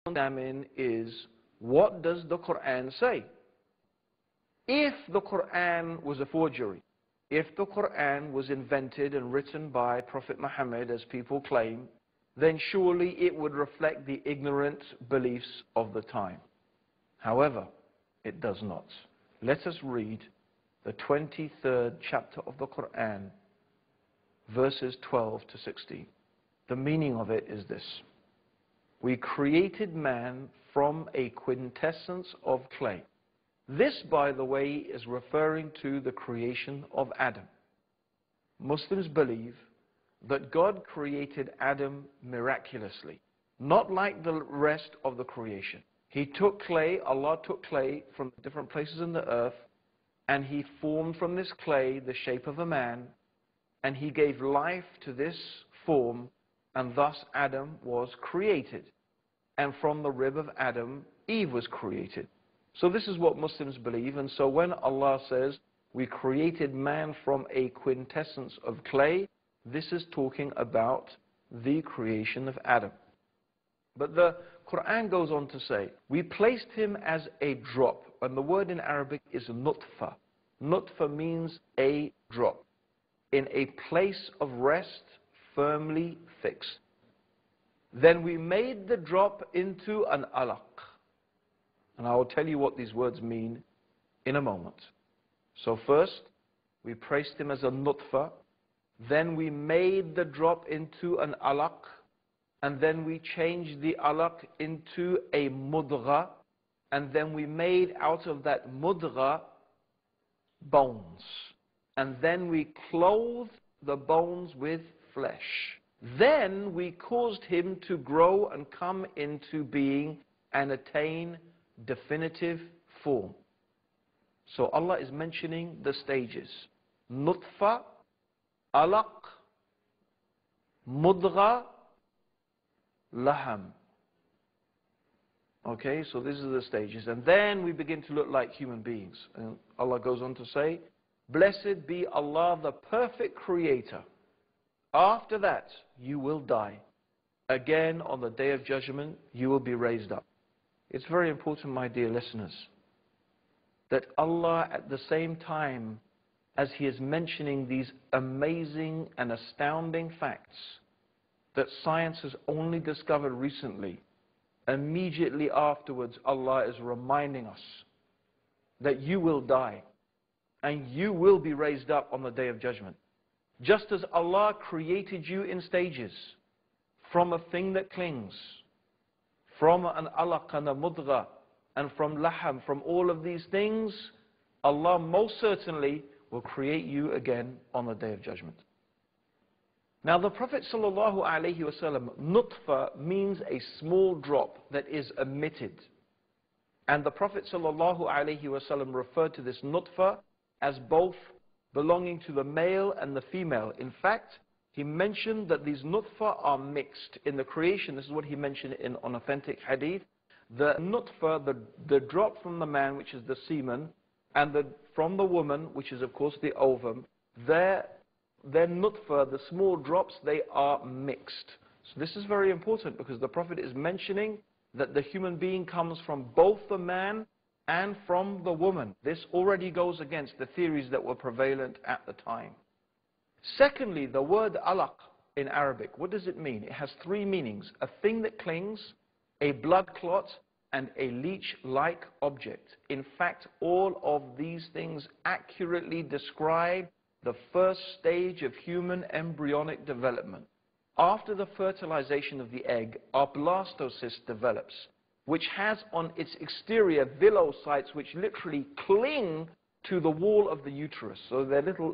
examine is, what does the Quran say? If the Quran was a forgery, if the Quran was invented and written by Prophet Muhammad, as people claim, then surely it would reflect the ignorant beliefs of the time. However, it does not. Let us read the 23rd chapter of the Quran, verses 12 to 16. The meaning of it is this: we created man from a quintessence of clay. This, by the way, is referring to the creation of Adam. Muslims believe that God created Adam miraculously, not like the rest of the creation. He took clay, Allah took clay from different places in the earth, and He formed from this clay the shape of a man, and He gave life to this form, and thus Adam was created. And from the rib of Adam, Eve was created. So this is what Muslims believe. And so when Allah says, we created man from a quintessence of clay, this is talking about the creation of Adam. But the Quran goes on to say, we placed him as a drop. And the word in Arabic is nutfa. Nutfa means a drop, in a place of rest, firmly fixed. Then we made the drop into an alaq. And I will tell you what these words mean in a moment. So first, we placed him as a nutfa. Then we made the drop into an alaq. And then we changed the alaq into a mudgha. And then we made out of that mudgha bones. And then we clothed the bones with flesh. Then we caused him to grow and come into being and attain definitive form. So Allah is mentioning the stages: nutfa, alaq, mudgha, laham. Okay, so these are the stages. And then we begin to look like human beings. And Allah goes on to say, blessed be Allah, the perfect creator. After that, you will die. Again, on the day of judgment, you will be raised up. It's very important, my dear listeners, that Allah, at the same time as He is mentioning these amazing and astounding facts that science has only discovered recently, immediately afterwards Allah is reminding us that you will die and you will be raised up on the day of judgment. Just as Allah created you in stages, from a thing that clings, from an alaq and a mudgha, and from laham, from all of these things, Allah most certainly will create you again on the day of judgment. Now the Prophet ﷺ, nutfa means a small drop that is emitted. And the Prophet ﷺ referred to this nutfa as both belonging to the male and the female. In fact, he mentioned that these nutfa are mixed in the creation. This is what he mentioned in an authentic hadith. The nutfa, the drop from the man, which is the semen, and from the woman, which is of course the ovum, their nutfa, the small drops, they are mixed. So this is very important because the Prophet is mentioning that the human being comes from both the man and from the woman. This already goes against the theories that were prevalent at the time. Secondly, the word alaq in Arabic, what does it mean? It has three meanings: a thing that clings, a blood clot, and a leech-like object. In fact, all of these things accurately describe the first stage of human embryonic development. After the fertilization of the egg, our blastocyst develops, which has on its exterior villocytes which literally cling to the wall of the uterus. So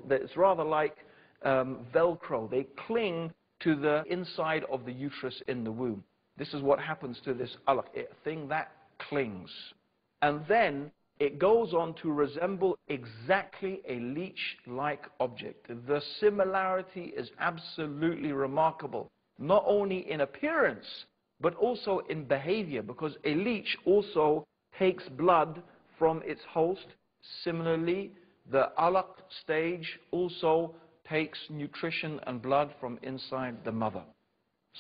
it's rather like Velcro. They cling to the inside of the uterus in the womb. This is what happens to this alaq, a thing that clings. And then it goes on to resemble exactly a leech-like object. The similarity is absolutely remarkable, not only in appearance, but also in behavior, because a leech also takes blood from its host. Similarly, the alaq stage also takes nutrition and blood from inside the mother.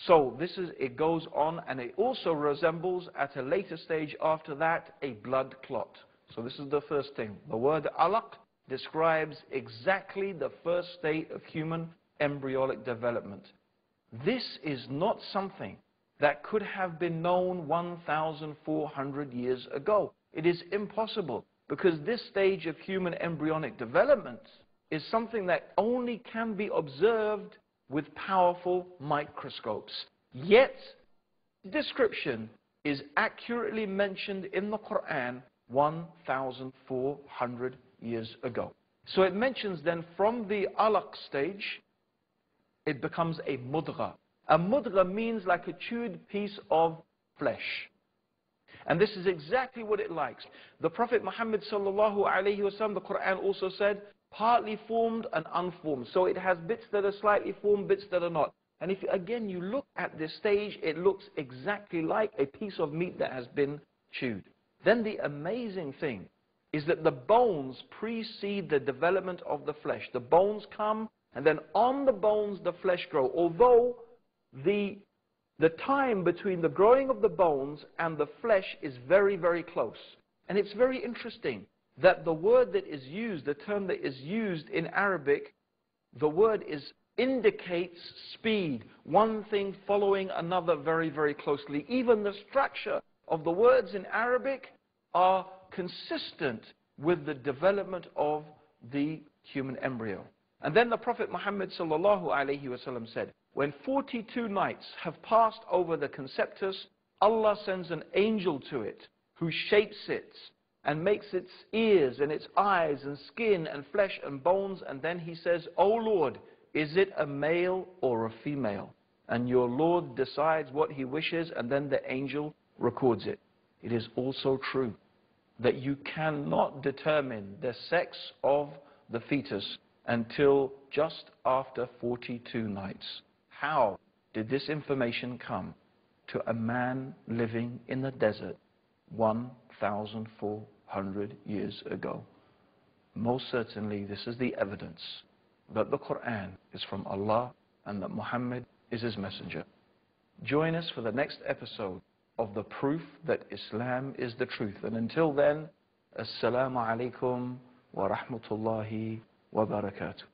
So it goes on, and it also resembles at a later stage after that a blood clot. So this is the first thing. The word alaq describes exactly the first state of human embryonic development. This is not something that could have been known 1,400 years ago. It is impossible, because this stage of human embryonic development is something that only can be observed with powerful microscopes. Yet, description is accurately mentioned in the Quran 1,400 years ago. So it mentions then from the alaq stage, it becomes a mudgha. A mudgha means like a chewed piece of flesh. And this is exactly what it likes. The Prophet Muhammad sallallahu alayhi wasallam, the Quran also said, partly formed and unformed. So it has bits that are slightly formed, bits that are not. And if again you look at this stage, it looks exactly like a piece of meat that has been chewed. Then the amazing thing is that the bones precede the development of the flesh. The bones come, and then on the bones the flesh grow. Although the time between the growing of the bones and the flesh is very, very close. And it's very interesting that the word that is used, the term that is used in Arabic, the word indicates speed, one thing following another very, very closely. Even the structure of the words in Arabic are consistent with the development of the human embryo. And then the Prophet Muhammad sallallahu alaihi wasallam said, when 42 nights have passed over the conceptus, Allah sends an angel to it who shapes it and makes its ears and its eyes and skin and flesh and bones, and then he says, O Lord, is it a male or a female? And your Lord decides what he wishes, and then the angel records it. It is also true that you cannot determine the sex of the fetus until just after 42 nights. How did this information come to a man living in the desert 1,400 years ago? Most certainly this is the evidence that the Quran is from Allah and that Muhammad is his messenger. Join us for the next episode of the proof that Islam is the truth. And until then, Assalamu alaikum wa rahmatullahi wa barakatuh.